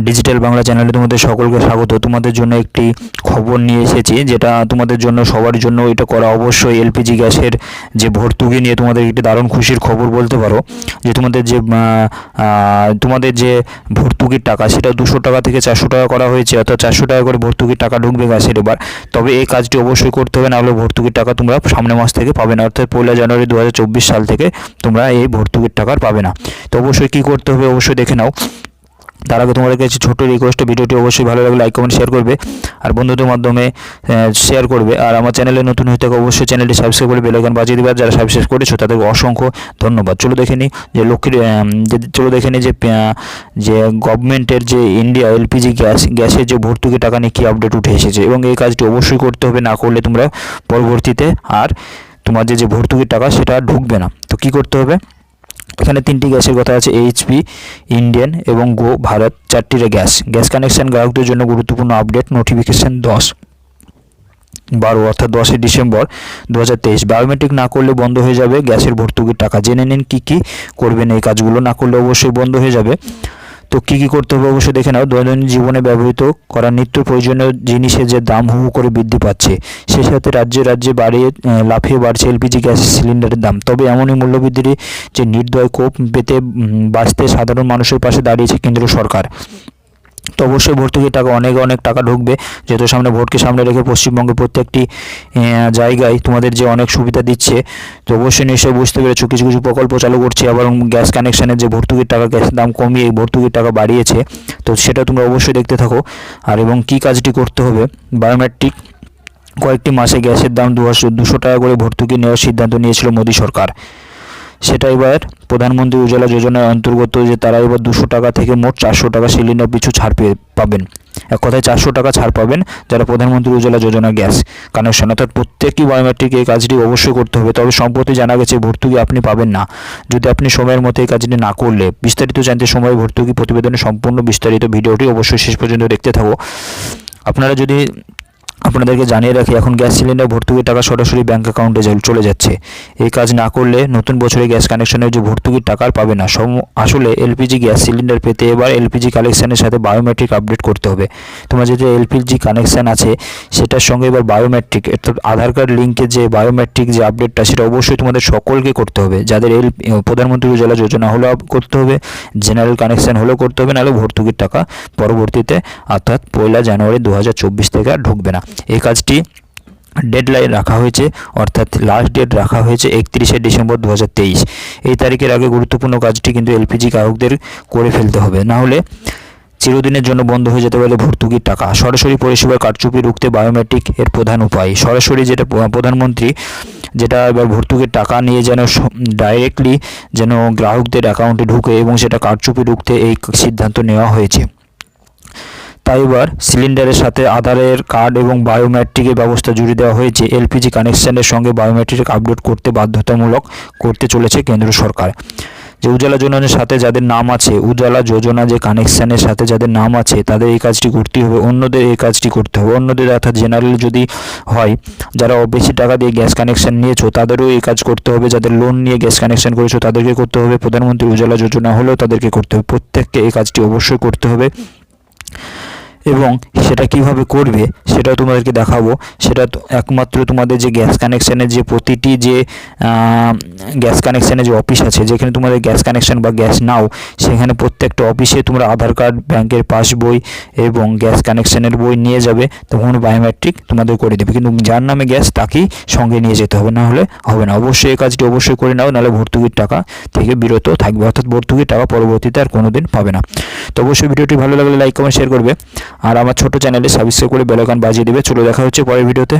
Digital Bangla চ্যানেলে তোমাদের সকলকে স্বাগত। তোমাদের জন্য একটি খবর নিয়ে এসেছি, যেটা তোমাদের জন্য সবার জন্য এটা করা অবশ্যই। এলপিজি গ্যাসের যে ভর্তুকি নিয়ে তোমাদের একটি দারুণ খুশির খবর বলতে পারো, যে তোমাদের যে ভর্তুকির টাকা সেটা 200 টাকা থেকে 400 টাকা করা হয়েছে, অর্থাৎ 400 টাকা করে ভর্তুকির টাকা ঢুকবে গ্যাসের এবার। তবে এই কাজটি অবশ্যই করতে হবে, নাহলে ভর্তুকির টাকা তোমরা সামনের মাস থেকে পাবে না, অর্থাৎ 1 জানুয়ারি 2024 সাল থেকে তোমরা এই ভর্তুকির টাকা পাবে না। তো অবশ্যই কী করতে হবে অবশ্যই দেখে নাও। তার আগে তোমাদের কাছে ছোট্ট রিকোয়েস্ট, ভিডিওটি অবশ্যই ভালো লাগলে লাইক কমেন্ট শেয়ার করবে আর বন্ধুদের মাধ্যমে শেয়ার করবে। আর আমার চ্যানেলে নতুন হয়ে থাকে অবশ্যই চ্যানেলটি সাবস্ক্রাইব করে বেল আইকন বাজিয়ে দিবে। যারা সাবস্ক্রাইব করেছো তাদেরকে অসংখ্য ধন্যবাদ। চলো দেখে নিই যে গভর্নমেন্টের যে ইন্ডিয়া এলপিজি গ্যাসের যে ভর্তুকি টাকা নিয়ে কী আপডেট উঠে এসেছে, এবং এই কাজটি অবশ্যই করতে হবে, না করলে তোমরা পরবর্তীতে আর তোমাদের যে ভর্তুকির টাকা সেটা ঢুকবে না। তো কী করতে হবে, এখানে 3টি গ্যাসের কথা আছে, এইচপি, ইন্ডিয়ান এবং গো ভারত, 4টির গ্যাস কানেকশন গ্রাহকদের জন্য গুরুত্বপূর্ণ আপডেট। নোটিফিকেশন 10/12 অর্থাৎ 10 ডিসেম্বর 2023। বায়োমেট্রিক না করলে বন্ধ হয়ে যাবে গ্যাসের ভর্তুকির টাকা। জেনে নিন কী করবেন এই কাজগুলো, না করলে অবশ্যই বন্ধ হয়ে যাবে। তো কী করতে হবে অবশ্যই দেখে নাও। দৈনন্দিন জীবনে ব্যবহৃত করা নিত্য প্রয়োজনীয় জিনিসের যে দাম হু করে বৃদ্ধি পাচ্ছে, সেই সাথে রাজ্যে লাফিয়ে বাড়ছে এলপিজি গ্যাস সিলিন্ডারের দাম। তবে এমনই মূল্যবৃদ্ধির যে নির্দয় কোপ পেতে বাঁচতে সাধারণ মানুষের পাশে দাঁড়িয়েছে কেন্দ্র সরকার। তো অবশ্যই ভর্তুকির টাকা অনেক টাকা ঢুকবে, যেহেতু সামনে ভোটকে সামনে রেখে পশ্চিমবঙ্গের প্রত্যেকটি জায়গায় তোমাদের যে অনেক সুবিধা দিচ্ছে। তো অবশ্যই নিশ্চয়ই বুঝতে পেরেছো, কিছু প্রকল্প চালু করছে, আবার গ্যাস কানেকশানের যে ভর্তুকির টাকা, গ্যাসের দাম কমিয়ে ভর্তুকির টাকা বাড়িয়েছে। তো সেটা তোমরা অবশ্যই দেখতে থাকো। আর এবং কী কাজটি করতে হবে, বায়োমেট্রিক কয়েকটি মাসে গ্যাসের দাম 200 টাকা করে ভর্তুকি নেওয়ার সিদ্ধান্ত নিয়েছিল মোদী সরকার। সেটা এবার প্রধানমন্ত্রী উজ্জ্বলা যোজনার অন্তর্গত, যে তারা এবার 200 টাকা থেকে মোট 400 টাকা সিলিন্ডার পিছু ছাড় পাবেন। এক কথায় 400 টাকা ছাড় পাবেন যারা প্রধানমন্ত্রী উজ্জ্বলা যোজনা গ্যাস কানেকশন, অর্থাৎ প্রত্যেকই বায়োমেট্রিক এই কাজটি অবশ্যই করতে হবে। তবে সম্প্রতি জানা গেছে ভর্তুকি আপনি পাবেন না যদি আপনি সময়ের মধ্যে এই কাজটি না করলে। বিস্তারিত জানতে সময় ভর্তুকি প্রতিবেদনের সম্পূর্ণ বিস্তারিত ভিডিওটি অবশ্যই শেষ পর্যন্ত দেখতে থাকো। আপনাদেরকে জানিয়ে রাখি, এখন গ্যাস সিলিন্ডার ভর্তুকির টাকা সরাসরি ব্যাঙ্ক অ্যাকাউন্টে চলে যাচ্ছে। এই কাজ না করলে নতুন বছরে গ্যাস কানেকশনের যে ভর্তুকির টাকা পাবে না। আসলে এলপিজি গ্যাস সিলিন্ডার পেতে এবার এলপিজি কানেকশানের সাথে বায়োমেট্রিক আপডেট করতে হবে। তোমার যে এলপিজি কানেকশান আছে সেটার সঙ্গে এবার বায়োমেট্রিক, অর্থাৎ আধার কার্ড লিঙ্কের যে বায়োমেট্রিক যে আপডেটটা, সেটা অবশ্যই তোমাদের সকলকে করতে হবে। যাদের প্রধানমন্ত্রী উজ্জ্বলা যোজনা হলেও করতে হবে, জেনারেল কানেকশান হলেও করতে হবে, নাহলে ভর্তুকির টাকা পরবর্তীতে অর্থাৎ 1 জানুয়ারি 2024 থেকে আর ঢুকবে না। এই কাজটি ডেডলাইন রাখা হয়েছে, অর্থাৎ লাস্ট ডেট রাখা হয়েছে 31 ডিসেম্বর 2023। এই তারিখের আগে গুরুত্বপূর্ণ কাজটি কিন্তু এলপিজি গ্রাহকদের করে ফেলতে হবে, না হলে চিরদিনের জন্য বন্ধ হয়ে যেতে পারে ভর্তুকির টাকা। সরাসরি পরিষেবার কারচুপি রুখতে বায়োমেট্রিক এর প্রধান উপায়। সরাসরি যেটা প্রধানমন্ত্রী যেটা এবার ভর্তুকির টাকা নিয়ে যেন ডাইরেক্টলি যেন গ্রাহকদের অ্যাকাউন্টে ঢুকে, এবং সেটা কারচুপি রুখতে এই সিদ্ধান্ত নেওয়া হয়েছে। তাই এবার সিলিন্ডারের সাথে আধারের কার্ড এবং বায়োমেট্রিকের ব্যবস্থা জুড়ে দেওয়া হয়েছে। এলপিজি কানেকশনের সঙ্গে বায়োমেট্রিক আপডেট করতে বাধ্যতামূলক করতে চলেছে কেন্দ্র সরকার। যে উজ্জ্বলা যোজনার সাথে যাদের নাম আছে, উজ্জ্বলা যোজনা যে কানেকশানের সাথে যাদের নাম আছে, তাদের এই কাজটি করতেই হবে। অন্যদের এই কাজটি করতে হবে, অন্যদের অর্থাৎ জেনারেল যদি হয়, যারা বেশি টাকা দিয়ে গ্যাস কানেকশান নিয়েছো তাদেরও এই কাজ করতে হবে। যাদের লোন নিয়ে গ্যাস কানেকশান করেছো তাদেরকে করতে হবে। প্রধানমন্ত্রী উজ্জ্বলা যোজনা হলেও তাদেরকে করতে হবে। প্রত্যেককে এই কাজটি অবশ্যই করতে হবে, এবং সেটা কিভাবে করবে সেটাও তোমাদেরকে দেখাবো। সেটা একমাত্র তোমাদের যে গ্যাস কানেকশানের যে প্রতিটি যে গ্যাস কানেকশানের যে অফিস আছে, যেখানে তোমাদের গ্যাস কানেকশান বা গ্যাস নাও, সেখানে প্রত্যেকটা অফিসে তোমরা আধার কার্ড, ব্যাংকের পাসবই এবং গ্যাস কানেকশানের বই নিয়ে যাবে, তখন বায়োমেট্রিক তোমাদের করে দেবে। কিন্তু যার নামে গ্যাস তাকেই সঙ্গে নিয়ে যেতে হবে, না হলে হবে না। অবশ্যই এই কাজটি অবশ্যই করে নাও, নাহলে ভর্তুকির টাকা থেকে বিরত থাকবে, অর্থাৎ ভর্তুকির টাকা পরবর্তীতে আর কোনোদিন পাবে না। তো অবশ্যই ভিডিওটি ভালো লাগলে লাইক কমেন্ট শেয়ার করবে, আর আমার ছোট চ্যানেলে সাবস্ক্রাইব করে বেল আইকন বাজিয়ে দেবে। চলো দেখা হচ্ছে পরের ভিডিওতে।